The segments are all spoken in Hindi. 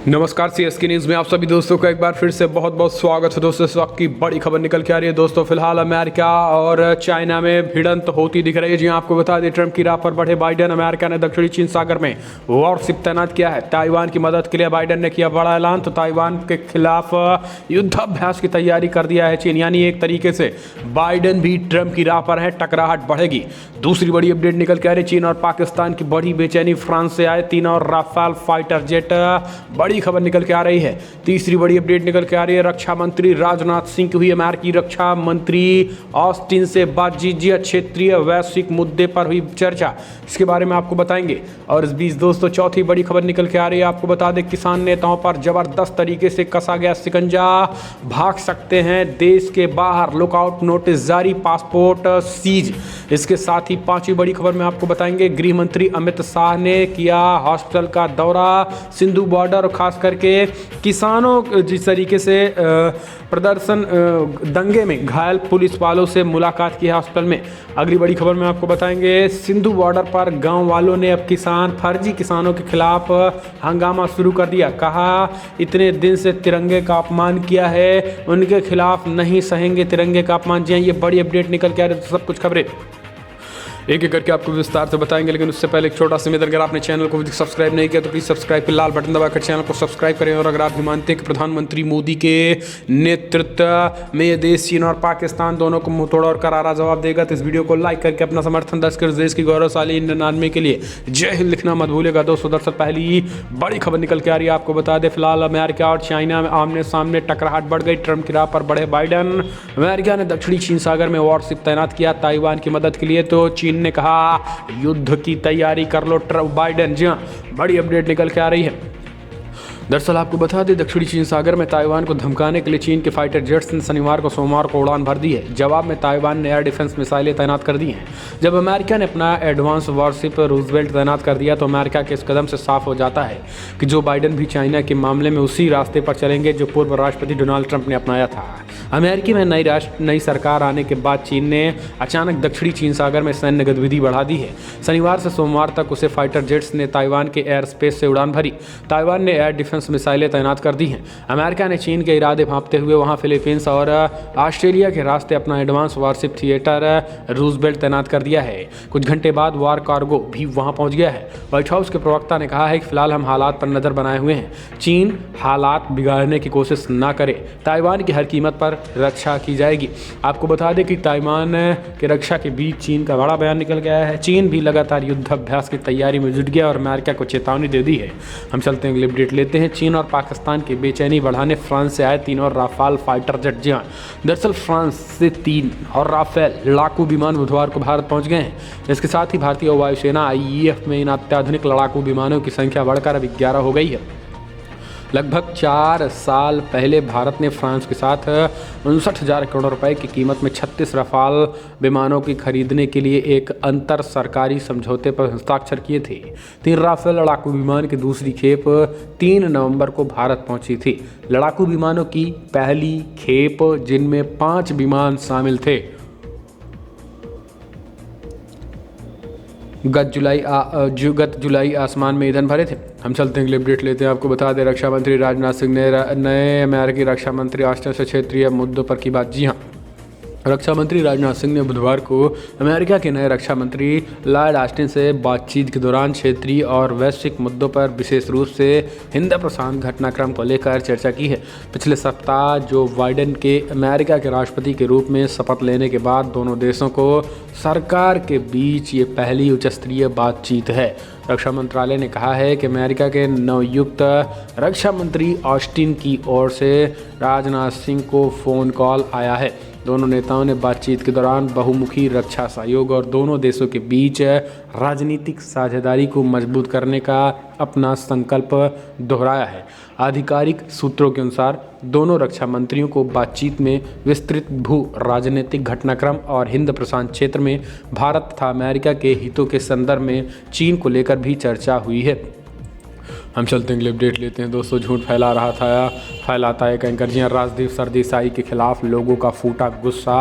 नमस्कार सीएसके न्यूज़ में आप सभी दोस्तों का एक बार फिर से बहुत बहुत स्वागत है। दोस्तों इस वक्त की बड़ी खबर निकल के आ रही है। दोस्तों फिलहाल अमेरिका और चाइना में भिड़ंत होती दिख रही है। जी आपको बता दें, ट्रंप की राह पर बढ़े बाइडेन। अमेरिका ने दक्षिणी चीन सागर में वॉरशिप तैनात किया है। ताइवान की मदद के लिए बाइडेन ने किया बड़ा ऐलान। तो ताइवान के खिलाफ युद्धाभ्यास की तैयारी कर दिया है चीन, यानी एक तरीके से बाइडेन भी ट्रंप की राह पर है, टकराहट बढ़ेगी। दूसरी बड़ी अपडेट निकल के आ रही है, चीन और पाकिस्तान की बड़ी बेचैनी। फ्रांस से आए 3 और राफेल फाइटर जेट, बड़ी खबर निकल के आ रही है। तीसरी बड़ी अपडेट निकल के आ रही है, रक्षा मंत्री राजनाथ सिंह की हुई अमेरिकी रक्षा मंत्री ऑस्टिन से बातचीत। जी क्षेत्रीय वैश्विक मुद्दे पर हुई चर्चा, इसके बारे में आपको बताएंगे। और इस बीच दोस्तों चौथी बड़ी खबर निकल के आ रही है, आपको बता दें किसान नेताओं पर जबरदस्त तरीके से कसा गया शिकंजा, भाग सकते हैं देश के बाहर, लुकआउट नोटिस जारी, पासपोर्ट सीज। इसके साथ ही पांचवी बड़ी खबर में आपको बताएंगे, गृह मंत्री अमित शाह ने किया हॉस्पिटल का दौरा, सिंधु बॉर्डर और खास करके किसानों जिस तरीके से प्रदर्शन दंगे में घायल पुलिस वालों से मुलाकात की है हॉस्पिटल में। अगली बड़ी खबर में आपको बताएंगे, सिंधु बॉर्डर पर गांव वालों ने अब फर्जी किसानों के खिलाफ हंगामा शुरू कर दिया। कहा इतने दिन से तिरंगे का अपमान किया है, उनके खिलाफ नहीं सहेंगे तिरंगे का अपमान। जी ये बड़ी अपडेट निकल के आ रही है। सब कुछ खबरें एक एक करके आपको विस्तार से बताएंगे, लेकिन उससे पहले एक छोटा सा निवेदन, अगर आपने चैनल को सब्सक्राइब नहीं किया तो प्लीज़ सब्सक्राइब के लाल बटन दबाकर चैनल को सब्सक्राइब करें। और अगर आप भी मानते हैं कि प्रधानमंत्री मोदी के नेतृत्व में ये देश चीन और पाकिस्तान दोनों को मुंहतोड़ और करारा जवाब देगा, तो इस वीडियो को लाइक करके अपना समर्थन दर्ज कर देश की गौरवशाली इंडियन आर्मी के लिए जय हिंद लिखना मत भूलेगा। दोस्तों दरअसल पहली बड़ी खबर निकल के आ रही है, आपको बता दें फिलहाल अमेरिका और चाइना में आमने सामने टकराहट बढ़ गई। ट्रंप की राह पर बढ़े बाइडेन। अमेरिका ने दक्षिणी चीन सागर में वॉरशिप तैनात किया ताइवान की मदद के लिए। तो चीन ने कहा युद्ध की तैयारी कर लो ट्रंप बाइडेन। जी बड़ी अपडेट निकल के आ रही है। दरअसल आपको बता दें, दक्षिणी चीन सागर में ताइवान को धमकाने के लिए चीन के फाइटर जेट्स ने सोमवार को उड़ान भर दी है। जवाब में ताइवान ने एयर डिफेंस मिसाइलें तैनात कर दी हैं। जब अमेरिका ने अपना एडवांस वॉरशिप रूजवेल्ट तैनात कर दिया, तो अमेरिका के इस कदम से साफ हो जाता है कि जो बाइडेन भी चाइना के मामले में उसी रास्ते पर चलेंगे जो पूर्व राष्ट्रपति डोनाल्ड ट्रंप ने अपनाया था। अमेरिका में नई सरकार आने के बाद चीन ने अचानक दक्षिणी चीन सागर में सैन्य गतिविधि बढ़ा दी है। शनिवार से सोमवार तक उसे फाइटर जेट्स ने ताइवान के एयर स्पेस से उड़ान भरी। ताइवान ने एयर डिफेंस मिसाइलें तैनात कर दी हैं। अमेरिका ने चीन के इरादे भांपते हुए वहां फिलीपींस और ऑस्ट्रेलिया के रास्ते अपना एडवांस वॉरशिप थिएटर रूजवेल्ट तैनात कर दिया है। कुछ घंटे बाद वार कार्गो भी वहां पहुंच गया है। व्हाइट हाउस के प्रवक्ता ने कहा है कि फिलहाल हम हालात पर नजर बनाए हुए हैं, चीन हालात बिगाड़ने की कोशिश ना करे, ताइवान की हर कीमत पर रक्षा की जाएगी। आपको बता दें कि ताइवान के रक्षा के बीच चीन का बड़ा बयान निकल गया है। चीन भी लगातार युद्धाभ्यास की तैयारी में जुट गया और अमेरिका को चेतावनी दे दी है। हम चलते हैं अगली अपडेट लेते हैं। चीन और पाकिस्तान की बेचैनी बढ़ाने फ्रांस से आए 3 और राफेल फाइटर जेट। जी हाँ, दरअसल फ्रांस से 3 और राफेल लड़ाकू विमान बुधवार को भारत पहुंच गए हैं। इसके साथ ही भारतीय वायुसेना आईएएफ में इन अत्याधुनिक लड़ाकू विमानों की संख्या बढ़कर अब 11 हो गई है। लगभग 4 साल पहले भारत ने फ्रांस के साथ 59,000 करोड़ रुपए की कीमत में 36 रफाल विमानों की खरीदने के लिए एक अंतर सरकारी समझौते पर हस्ताक्षर किए थे। 3 राफेल लड़ाकू विमान की दूसरी खेप 3 नवंबर को भारत पहुंची थी। लड़ाकू विमानों की पहली खेप, जिनमें 5 विमान शामिल थे, गत जुलाई आसमान में ईंधन भरे थे। हम चलते हैं अगले अपडेट लेते हैं। आपको बता दें, रक्षा मंत्री राजनाथ सिंह ने नए अमेरिकी रक्षा मंत्री ऑस्टिन से क्षेत्रीय मुद्दों पर की बात। जी हाँ, रक्षा मंत्री राजनाथ सिंह ने बुधवार को अमेरिका के नए रक्षा मंत्री लॉयड ऑस्टिन से बातचीत के दौरान क्षेत्रीय और वैश्विक मुद्दों पर, विशेष रूप से हिंद प्रशांत घटनाक्रम को लेकर चर्चा की है। पिछले सप्ताह जो बाइडेन के अमेरिका के राष्ट्रपति के रूप में शपथ लेने के बाद दोनों देशों को सरकार के बीच ये पहली उच्चस्तरीय बातचीत है। रक्षा मंत्रालय ने कहा है कि अमेरिका के नवयुक्त रक्षा मंत्री ऑस्टिन की ओर से राजनाथ सिंह को फ़ोन कॉल आया है। दोनों नेताओं ने बातचीत के दौरान बहुमुखी रक्षा सहयोग और दोनों देशों के बीच राजनीतिक साझेदारी को मजबूत करने का अपना संकल्प दोहराया है। आधिकारिक सूत्रों के अनुसार दोनों रक्षा मंत्रियों को बातचीत में विस्तृत भू राजनीतिक घटनाक्रम और हिंद प्रशांत क्षेत्र में भारत तथा अमेरिका के हितों के संदर्भ में चीन को लेकर भी चर्चा हुई है। हम चलते हैं अगले अपडेट लेते हैं दोस्तों। झूठ फैलाता है एंकर जी राजदीप सरदेसाई के खिलाफ लोगों का फूटा गुस्सा,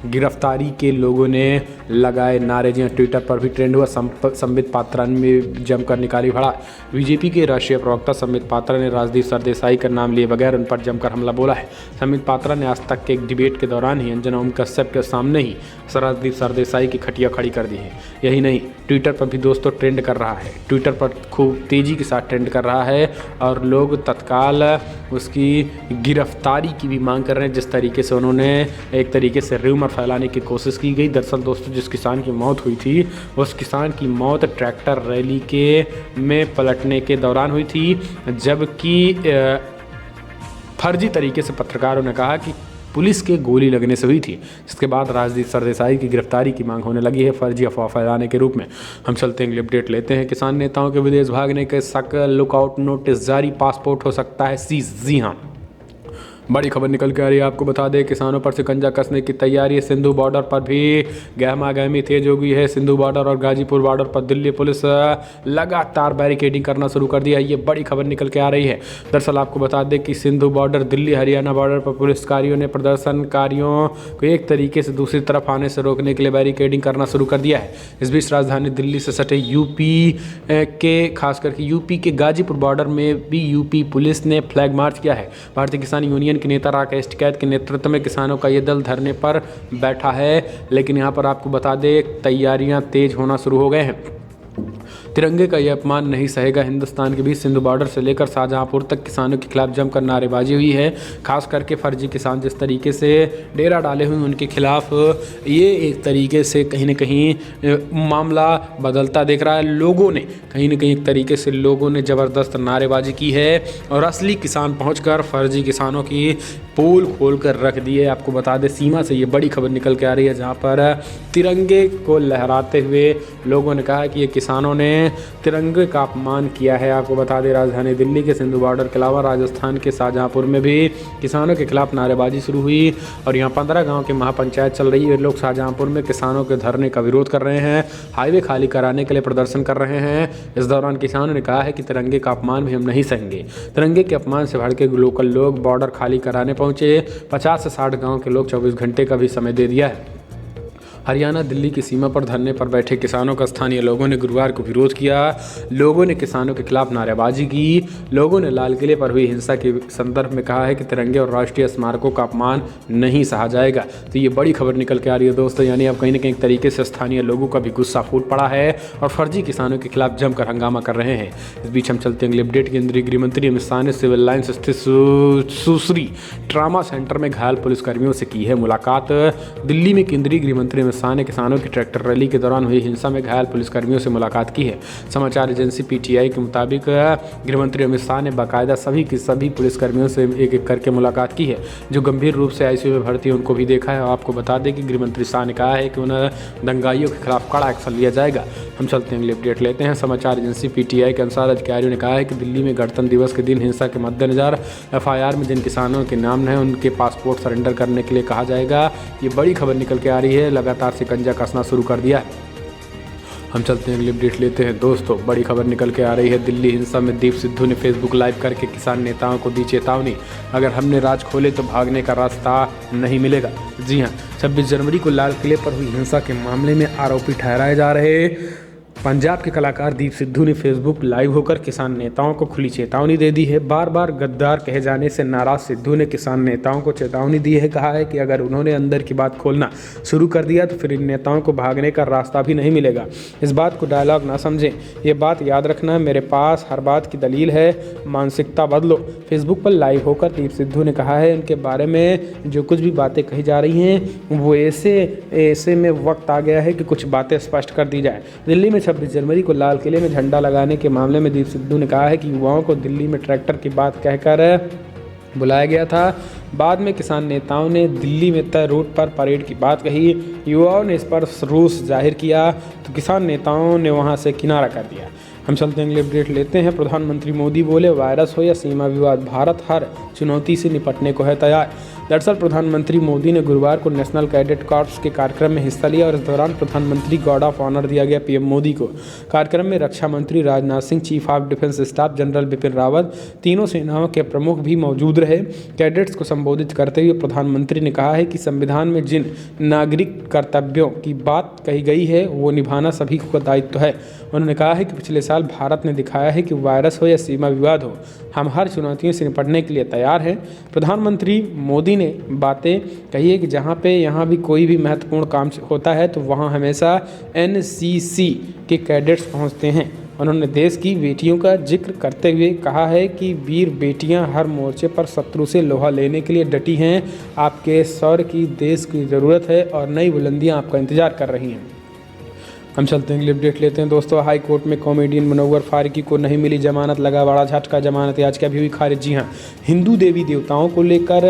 गिरफ्तारी के लोगों ने लगाए नारे। जी ट्विटर पर भी ट्रेंड हुआ। संबित पात्रा ने जमकर निकाली भड़ास। बीजेपी के राष्ट्रीय प्रवक्ता संबित पात्रा ने राजदीप सरदेसाई का नाम लिए बगैर उन पर जमकर हमला बोला है। संबित पात्रा ने आज तक के एक डिबेट के दौरान ही अंजना ओम कश्यप के सामने ही राजदीप सरदेसाई की खटिया खड़ी कर दी है। यही नहीं, ट्विटर पर भी दोस्तों ट्रेंड कर रहा है। ट्विटर पर खूब तेज़ी के साथ ट्रेंड कर रहा है और लोग तत्काल उसकी गिरफ्तारी की भी मांग कर रहे हैं। जिस तरीके से उन्होंने एक तरीके से र्यूमर फैलाने की कोशिश की गई। दरअसल दोस्तों जिस किसान की मौत हुई थी उस किसान की मौत ट्रैक्टर रैली में पलटने के दौरान हुई थी, जबकि फर्जी तरीके से पत्रकारों ने कहा कि पुलिस के गोली लगने से हुई थी। जिसके बाद राजदीप सरदेसाई की गिरफ्तारी की मांग होने लगी है फर्जी अफवाह फैलाने के रूप में। हम चलते हैं अगले अपडेट लेते हैं। किसान नेताओं के विदेश भागने के शक, लुकआउट नोटिस जारी, पासपोर्ट हो सकता है सीज। जी हाँ, बड़ी खबर निकल के आ रही है। आपको बता दें किसानों पर शिकंजा कसने की तैयारी है। सिंधु बॉर्डर पर भी गहमागहमी तेज हो गई है। सिंधु बॉर्डर और गाजीपुर बॉर्डर पर दिल्ली पुलिस लगातार बैरिकेडिंग करना शुरू कर दिया है। ये बड़ी खबर निकल के आ रही है। दरअसल आपको बता दें कि सिंधु बॉर्डर दिल्ली हरियाणा बॉर्डर पर पुलिसकारियों ने प्रदर्शनकारियों को एक तरीके से दूसरी तरफ आने से रोकने के लिए बैरिकेडिंग करना शुरू कर दिया है। इस बीच राजधानी दिल्ली से सटे यूपी के खास करके यूपी के गाजीपुर बॉर्डर में भी यूपी पुलिस ने फ्लैग मार्च किया है। भारतीय किसान यूनियन के नेता राकेश टिकैत के नेतृत्व में किसानों का ये दल धरने पर बैठा है। लेकिन यहाँ पर आपको बता दें तैयारियां तेज होना शुरू हो गए हैं। तिरंगे का यह अपमान नहीं सहेगा हिंदुस्तान के बीच सिंधु बॉर्डर से लेकर शाहजहांपुर तक किसानों के खिलाफ जमकर नारेबाजी हुई है। खास करके फर्जी किसान जिस तरीके से डेरा डाले हुए उनके खिलाफ ये एक तरीके से कहीं न कहीं मामला बदलता दिख रहा है। लोगों ने कहीं न कहीं एक तरीके से लोगों ने ज़बरदस्त नारेबाजी की है और असली किसान पहुंचकर फर्जी किसानों की पोल खोल कर रख दी है। आपको बता दें सीमा से ये बड़ी खबर निकल के आ रही है, जहाँ पर तिरंगे को लहराते हुए लोगों ने कहा कि ये किसानों ने तिरंगे का अपमान किया है। आपको बता दें राजधानी दिल्ली के सिंधु बॉर्डर के अलावा राजस्थान के शाहजहांपुर में भी किसानों के खिलाफ नारेबाजी शुरू हुई और यहाँ 15 गांव की महापंचायत चल रही है। लोग शाहजहांपुर में किसानों के धरने का विरोध कर रहे हैं, हाईवे खाली कराने के लिए प्रदर्शन कर रहे हैं। इस दौरान किसानों ने कहा है कि तिरंगे का अपमान भी हम नहीं सहेंगे। तिरंगे के अपमान से भड़के लोकल लोग बॉर्डर खाली कराने पहुंचे। 50 से 60 गाँव के लोग 24 घंटे का भी समय दे दिया है। हरियाणा दिल्ली की सीमा पर धरने पर बैठे किसानों का स्थानीय लोगों ने गुरुवार को विरोध किया। लोगों ने किसानों के खिलाफ नारेबाजी की। लोगों ने लाल किले पर हुई हिंसा के संदर्भ में कहा है कि तिरंगे और राष्ट्रीय स्मारकों का अपमान नहीं सहा जाएगा। तो ये बड़ी खबर निकल के आ रही है दोस्तों, यानी अब कहीं न कहीं एक तरीके से स्थानीय लोगों का भी गुस्सा फूट पड़ा है और फर्जी किसानों के खिलाफ जमकर हंगामा कर रहे हैं। इस बीच हम चलते हैं अगले अपडेट। केंद्रीय गृह मंत्री अमित शाह ने सिविल लाइन्स स्थित सुश्री ट्रामा सेंटर में घायल पुलिसकर्मियों से की है मुलाकात। दिल्ली में केंद्रीय गृह मंत्री अमित शाह ने किसानों की ट्रैक्टर रैली के दौरान हुई हिंसा में घायल पुलिसकर्मियों से मुलाकात की है। समाचार एजेंसी पीटीआई के मुताबिक गृहमंत्री अमित शाह ने बाकायदा सभी पुलिसकर्मियों से एक एक करके मुलाकात की है जो गंभीर रूप से आईसीयू में भर्ती है, उनको भी देखा है। आपको बता दें कि गृहमंत्री शाह ने कहा है कि उन्हें दंगाइयों के खिलाफ कड़ा एक्शन लिया जाएगा। हम चलते हैं अगले अपडेट लेते हैं। समाचार एजेंसी पीटीआई के अनुसार अधिकारियों ने कहा है कि दिल्ली में गणतंत्र दिवस के दिन हिंसा के मद्देनजर एफआईआर में जिन किसानों के नाम हैं उनके पासपोर्ट सरेंडर करने के लिए कहा जाएगा। ये बड़ी खबर निकल के आ रही है, लगातार शिकंजा कसना शुरू कर दिया है। हम चलते हैं अगली अपडेट लेते हैं दोस्तों। बड़ी खबर निकल के आ रही है। दिल्ली हिंसा में दीप सिद्धू ने फेसबुक लाइव करके किसान नेताओं को दी चेतावनी, अगर हमने राज खोले तो भागने का रास्ता नहीं मिलेगा। जी हाँ, 26 जनवरी को लाल किले पर हुई हिंसा के मामले में आरोपी ठहराए जा रहे पंजाब के कलाकार दीप सिद्धू ने फेसबुक लाइव होकर किसान नेताओं को खुली चेतावनी दे दी है। बार बार गद्दार कहे जाने से नाराज सिद्धू ने किसान नेताओं को चेतावनी दी है। कहा है कि अगर उन्होंने अंदर की बात खोलना शुरू कर दिया तो फिर इन नेताओं को भागने का रास्ता भी नहीं मिलेगा। इस बात को डायलॉग ना समझें, ये बात याद रखना, मेरे पास हर बात की दलील है, मानसिकता बदलो। फेसबुक पर लाइव होकर दीप सिद्धू ने कहा है उनके बारे में जो कुछ भी बातें कही जा रही हैं वो ऐसे में वक्त आ गया है कि कुछ बातें स्पष्ट कर दी जाए। दिल्ली में 26 जनवरी को लाल किले में झंडा लगाने के मामले में दीप सिद्धू ने कहा है कि युवाओं को दिल्ली में ट्रैक्टर की बात कहकर बुलाया गया था। बाद में किसान नेताओं ने दिल्ली में तय रूट पर परेड की बात कही। युवाओं ने इस पर रोष जाहिर किया तो किसान नेताओं ने वहां से किनारा कर दिया। हम चलते हैं अगले अपडेट लेते हैं। प्रधानमंत्री मोदी बोले वायरस हो या सीमा विवाद, भारत हर चुनौती से निपटने को है तैयार। दरअसल प्रधानमंत्री मोदी ने गुरुवार को नेशनल कैडेट कॉर्प्स के कार्यक्रम में हिस्सा लिया और इस दौरान प्रधानमंत्री गार्ड ऑफ ऑनर दिया गया पीएम मोदी को। कार्यक्रम में रक्षा मंत्री Rajnath Singh, chief of defence staff general Bipin Rawat, तीनों सेनाओं के प्रमुख भी मौजूद रहे। कैडेट्स को संबोधित करते हुए प्रधानमंत्री ने कहा है कि संविधान में जिन नागरिक कर्तव्यों की बात कही गई है वो निभाना सभी का दायित्व है। उन्होंने कहा है कि पिछले साल भारत ने दिखाया है कि वायरस हो या सीमा विवाद हो, हम हर चुनौतियों से निपटने के लिए तैयार हैं। प्रधानमंत्री मोदी ने बातें कही है कि जहां पे यहाँ भी कोई भी महत्वपूर्ण काम होता है तो वहां हमेशा एनसीसी के कैडेट्स पहुंचते हैं। उन्होंने देश की बेटियों का जिक्र करते हुए कहा है कि वीर बेटियां हर मोर्चे पर शत्रु से लोहा लेने के लिए डटी हैं। आपके शौर्य की देश की ज़रूरत है और नई बुलंदियां आपका इंतजार कर रही हैं। हम चलते हैं अगली अपडेट लेते हैं दोस्तों। हाई कोर्ट में कॉमेडियन मुनव्वर फारूकी को नहीं मिली जमानत, लगा बड़ा झटका, जमानत याचिका भी हुई खारिज। जी हां, हिंदू देवी देवताओं को लेकर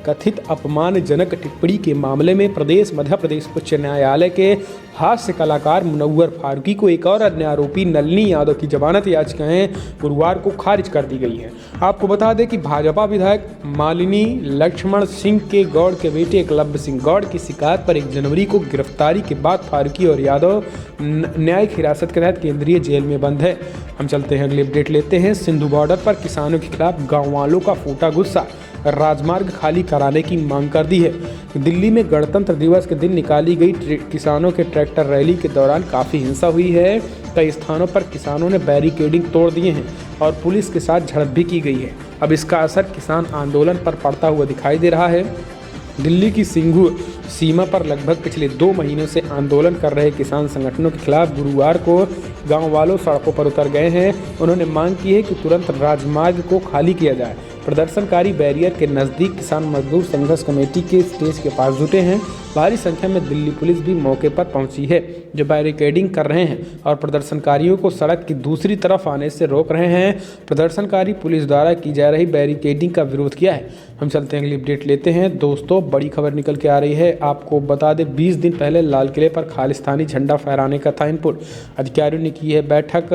कथित अपमानजनक टिप्पणी के मामले में मध्य प्रदेश उच्च न्यायालय के हास्य कलाकार मुनव्वर फारूकी को एक और अन्य आरोपी नलिनी यादव की जमानत याचिकाएं गुरुवार को खारिज कर दी गई हैं। आपको बता दें कि भाजपा विधायक मालिनी लक्ष्मण सिंह के गौड़ के बेटे एकलव्य सिंह गौड़ की शिकायत पर 1 जनवरी को गिरफ्तारी के बाद फारूकी और यादव न्यायिक हिरासत के तहत केंद्रीय जेल में बंद है। हम चलते हैं अगली अपडेट लेते हैं। सिंधु बॉर्डर पर किसानों के खिलाफ गाँव वालों का फूटा गुस्सा, राजमार्ग खाली कराने की मांग कर दी है। दिल्ली में गणतंत्र दिवस के दिन निकाली गई किसानों के ट्रैक्टर रैली के दौरान काफ़ी हिंसा हुई है। कई स्थानों पर किसानों ने बैरिकेडिंग तोड़ दिए हैं और पुलिस के साथ झड़प भी की गई है। अब इसका असर किसान आंदोलन पर पड़ता हुआ दिखाई दे रहा है। दिल्ली की सिंघू सीमा पर लगभग पिछले 2 महीनों से आंदोलन कर रहे किसान संगठनों के खिलाफ गुरुवार को गांव वालों सड़कों पर उतर गए हैं। उन्होंने मांग की है कि तुरंत राजमार्ग को खाली किया जाए। प्रदर्शनकारी बैरियर के नज़दीक किसान मजदूर संघर्ष कमेटी के स्टेज के पास जुटे हैं। भारी संख्या में दिल्ली पुलिस भी मौके पर पहुंची है, जो बैरिकेडिंग कर रहे हैं और प्रदर्शनकारियों को सड़क की दूसरी तरफ आने से रोक रहे हैं। प्रदर्शनकारी पुलिस द्वारा की जा रही बैरिकेडिंग का विरोध किया है। हम चलते हैं अगली अपडेट लेते हैं दोस्तों। बड़ी खबर निकल के आ रही है। आपको बता दें 20 दिन पहले लाल किले पर खालिस्तानी झंडा फहराने का था इनपुट। अधिकारियों ने की है बैठक।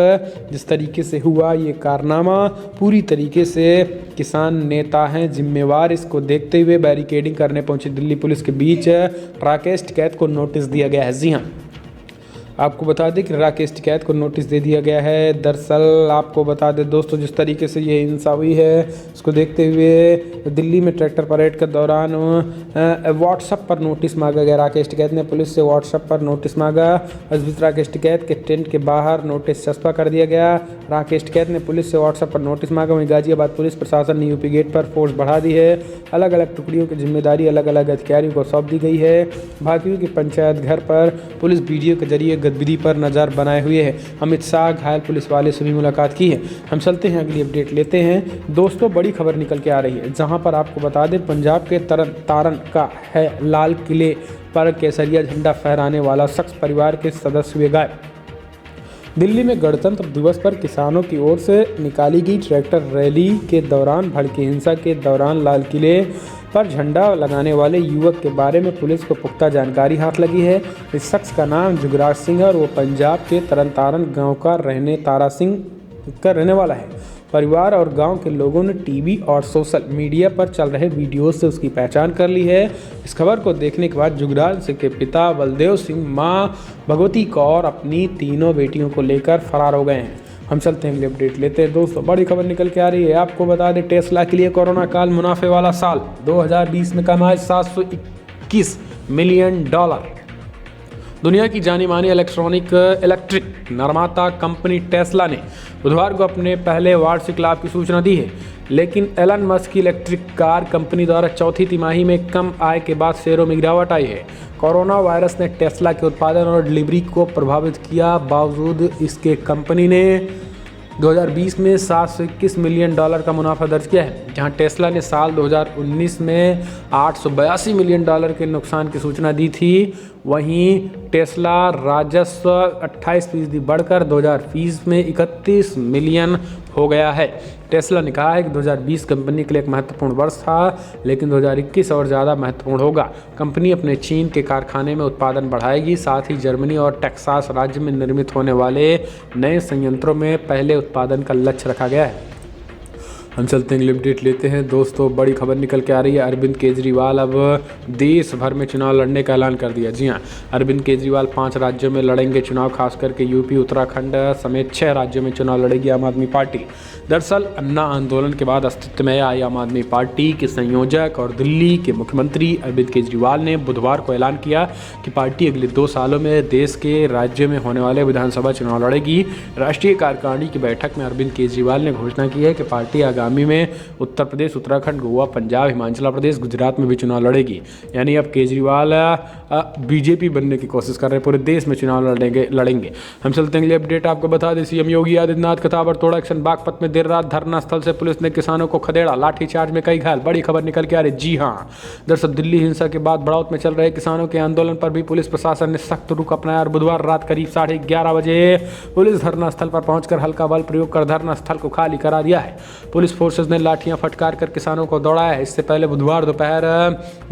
जिस तरीके से हुआ ये कारनामा, पूरी तरीके से किसान नेता हैं जिम्मेवार। इसको देखते हुए बैरिकेडिंग करने पहुंची दिल्ली पुलिस के बीच राकेश टिकैत को नोटिस दिया गया है। जी हाँ, आपको बता दें कि राकेश टिकैत को नोटिस दे दिया गया है। दरअसल आपको बता दें दोस्तों, जिस तरीके से ये हिंसा हुई है उसको देखते हुए दिल्ली में ट्रैक्टर परेड के दौरान व्हाट्सएप पर नोटिस मांगा गया। राकेश टिकैत ने पुलिस से व्हाट्सएप पर नोटिस मांगा। इस बीच राकेश टिकैत के टेंट के बाहर नोटिस चस्पा कर दिया गया। राकेश टिकैत ने पुलिस से व्हाट्सएप पर नोटिस मांगा। वहीं गाजियाबाद पुलिस प्रशासन ने यूपी गेट पर फोर्स बढ़ा दी है। अलग अलग टुकड़ियों की जिम्मेदारी अलग अलग अधिकारियों को सौंप दी गई है। भाकियों की पंचायत घर पर पुलिस वीडियो के जरिए गतिविधि पर नज़र बनाए हुए है। अमित शाह घायल पुलिस वाले से भी मुलाकात की है। हम चलते हैं अगली अपडेट लेते हैं दोस्तों। बड़ी खबर निकल के आ रही है, जहां पर आपको बता दें पंजाब के तारन का है लाल किले पर केसरिया झंडा फहराने वाला शख्स परिवार के सदस्य हुए गायब। दिल्ली में गणतंत्र दिवस पर किसानों की ओर से निकाली गई ट्रैक्टर रैली के दौरान भड़की हिंसा के दौरान लाल किले पर झंडा लगाने वाले युवक के बारे में पुलिस को पुख्ता जानकारी हाथ लगी है। इस शख्स का नाम जुगराज सिंह है और वो पंजाब के तरन गांव का रहने वाला है। परिवार और गांव के लोगों ने टीवी और सोशल मीडिया पर चल रहे वीडियो से उसकी पहचान कर ली है। इस खबर को देखने के बाद जुगराज सिंह के पिता बलदेव सिंह, मां भगवती कौर अपनी तीनों बेटियों को लेकर फरार हो गए हैं। हम चलते हैं अगली अपडेट लेते हैं दोस्तों। बड़ी खबर निकल के आ रही है। आपको बता दें टेस्ला के लिए कोरोना काल मुनाफे वाला साल। 2020 में कमाए $721 मिलियन। दुनिया की जानी मानी इलेक्ट्रिक निर्माता कंपनी टेस्ला ने बुधवार को अपने पहले वार्षिक लाभ की सूचना दी है, लेकिन एलन मस्क की इलेक्ट्रिक कार कंपनी द्वारा चौथी तिमाही में कम आय के बाद शेयरों में गिरावट आई है। कोरोना वायरस ने टेस्ला के उत्पादन और डिलीवरी को प्रभावित किया। बावजूद इसके कंपनी ने 2020 में $721 मिलियन का मुनाफा दर्ज किया है, जहां टेस्ला ने साल 2019 में $882 मिलियन के नुकसान की सूचना दी थी। वहीं टेस्ला राजस्व 28% बढ़कर 2020 में 31 मिलियन हो गया है। टेस्ला ने कहा है कि 2020 कंपनी के लिए एक महत्वपूर्ण वर्ष था, लेकिन 2021 और ज़्यादा महत्वपूर्ण होगा। कंपनी अपने चीन के कारखाने में उत्पादन बढ़ाएगी, साथ ही जर्मनी और टेक्सास राज्य में निर्मित होने वाले नए संयंत्रों में पहले उत्पादन का लक्ष्य रखा गया है। हम चलते हैं अगली अपडेट लेते हैं दोस्तों। बड़ी खबर निकल के आ रही है, अरविंद केजरीवाल अब देश भर में चुनाव लड़ने का ऐलान कर दिया। जी हाँ, अरविंद केजरीवाल 5 राज्यों में लड़ेंगे चुनाव, खास करके यूपी, उत्तराखंड समेत 6 राज्यों में चुनाव लड़ेगी आम आदमी पार्टी। दरअसल अन्ना आंदोलन के बाद अस्तित्व में आई आम आदमी पार्टी के संयोजक और दिल्ली के मुख्यमंत्री अरविंद केजरीवाल ने बुधवार को ऐलान किया कि पार्टी अगले 2 सालों में देश के राज्यों में होने वाले विधानसभा चुनाव लड़ेगी। राष्ट्रीय कार्यकारिणी की बैठक में अरविंद केजरीवाल ने घोषणा की है कि पार्टी आगामी में उत्तर प्रदेश, उत्तराखंड, गोवा, पंजाब, हिमाचल प्रदेश, गुजरात में भी चुनाव लड़ेगी। यानी अब केजरीवाल बीजेपी बनने की कोशिश कर रहे हैं, पूरे देश में चुनाव लड़ेंगे। हम चलते हैं अगली अपडेट आपको बता दें, सीएम योगी आदित्यनाथ का ताबड़तोड़ एक्शन, बागपत में देर रात धरना स्थल से पुलिस ने किसानों को खदेड़ा, लाठीचार्ज में कई घायल। बड़ी खबर निकल के आ रही। जी हाँ, दरअसल दिल्ली हिंसा के बाद बढ़ौत में चल रहे किसानों के आंदोलन पर भी पुलिस प्रशासन ने सख्त रुख अपनाया और बुधवार रात करीब 11:30 बजे पुलिस धरना स्थल पर पहुंचकर हल्का बल प्रयोग कर धरना स्थल को खाली करा दिया है। पुलिस फोर्सेज ने लाठियां फटकार कर किसानों को दौड़ाया है। इससे पहले बुधवार दोपहर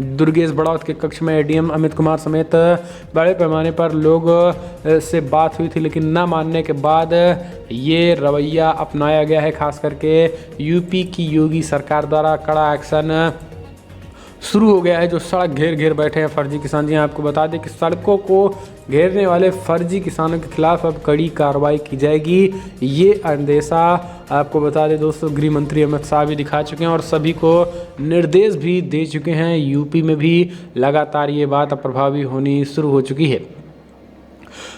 दुर्गेश बड़ौत के कक्ष में एडीएम अमित कुमार समेत बड़े पैमाने पर लोग से बात हुई थी, लेकिन न मानने के बाद ये रवैया अपनाया गया है। खास करके यूपी की योगी सरकार द्वारा कड़ा एक्शन शुरू हो गया है। जो सड़क घेर बैठे हैं फर्जी किसान, जी आपको बता दें कि सड़कों को घेरने वाले फर्जी किसानों के खिलाफ अब कड़ी कार्रवाई की जाएगी। ये अंदेशा आपको बता दें दोस्तों, गृह मंत्री अमित शाह भी दिखा चुके हैं और सभी को निर्देश भी दे चुके हैं। यूपी में भी लगातार ये बात प्रभावी होनी शुरू हो चुकी है।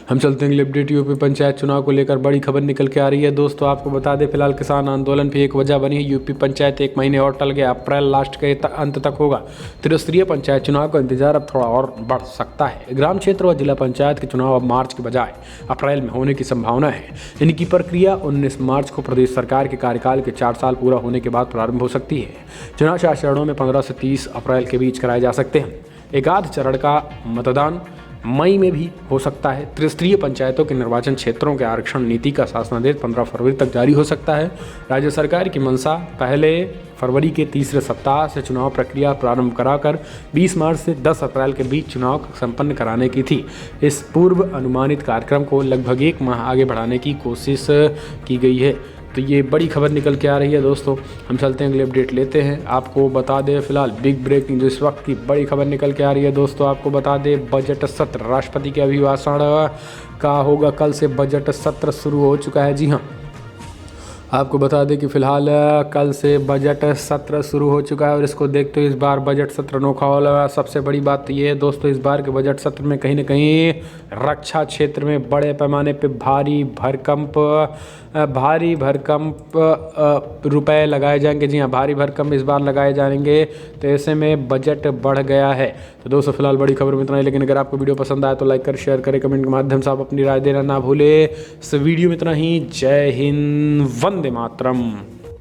हम चलते हैं अगली अपडेट, यूपी पंचायत चुनाव को लेकर बड़ी खबर निकल के आ रही है दोस्तों। आपको बता दें फिलहाल किसान आंदोलन भी एक वजह बनी है। यूपी पंचायत 1 महीने और टल गया, अप्रैल लास्ट के अंत तक होगा। त्रिस्तरीय पंचायत चुनाव का इंतजार अब थोड़ा और बढ़ सकता है। ग्राम क्षेत्र व जिला पंचायत के चुनाव अब मार्च के बजाय अप्रैल में होने की संभावना है। इनकी प्रक्रिया 19 मार्च को प्रदेश सरकार के कार्यकाल के 4 साल पूरा होने के बाद प्रारंभ हो सकती है। चुनाव 4 चरणों में 15 से 30 अप्रैल के बीच कराए जा सकते हैं। एक आध चरण का मतदान मई में भी हो सकता है। त्रिस्तरीय पंचायतों के निर्वाचन क्षेत्रों के आरक्षण नीति का शासनादेश 15 फरवरी तक जारी हो सकता है। राज्य सरकार की मंशा पहले फरवरी के तीसरे सप्ताह से चुनाव प्रक्रिया प्रारंभ कराकर 20 मार्च से 10 अप्रैल के बीच चुनाव संपन्न कराने की थी। इस पूर्व अनुमानित कार्यक्रम को लगभग 1 माह आगे बढ़ाने की कोशिश की गई है। तो ये बड़ी खबर निकल के आ रही है दोस्तों। हम चलते हैं अगली अपडेट लेते हैं। आपको बता दें फिलहाल बिग ब्रेकिंग जो इस वक्त की बड़ी खबर निकल के आ रही है दोस्तों। आपको बता दें बजट सत्र, राष्ट्रपति के अभिभाषण का होगा कल से बजट सत्र शुरू हो चुका है। जी हाँ, आपको बता दें कि फिलहाल कल से बजट सत्र शुरू हो चुका है और इसको देखते हुए इस बार बजट सत्र अनोखा वाला। सबसे बड़ी बात ये है दोस्तों, इस बार के बजट सत्र में कहीं न कहीं रक्षा क्षेत्र में बड़े पैमाने पे भारी भरकम रुपए लगाए जाएंगे। जी हाँ, भारी भरकम इस बार लगाए जाएंगे, तो ऐसे में बजट बढ़ गया है। तो दोस्तों फिलहाल बड़ी खबर में इतना ही, लेकिन अगर आपको वीडियो पसंद आए तो लाइक कर, शेयर करें, कमेंट के माध्यम से आप अपनी राय देना ना भूले। इस वीडियो में इतना ही। जय हिंद, वंदे मातरम।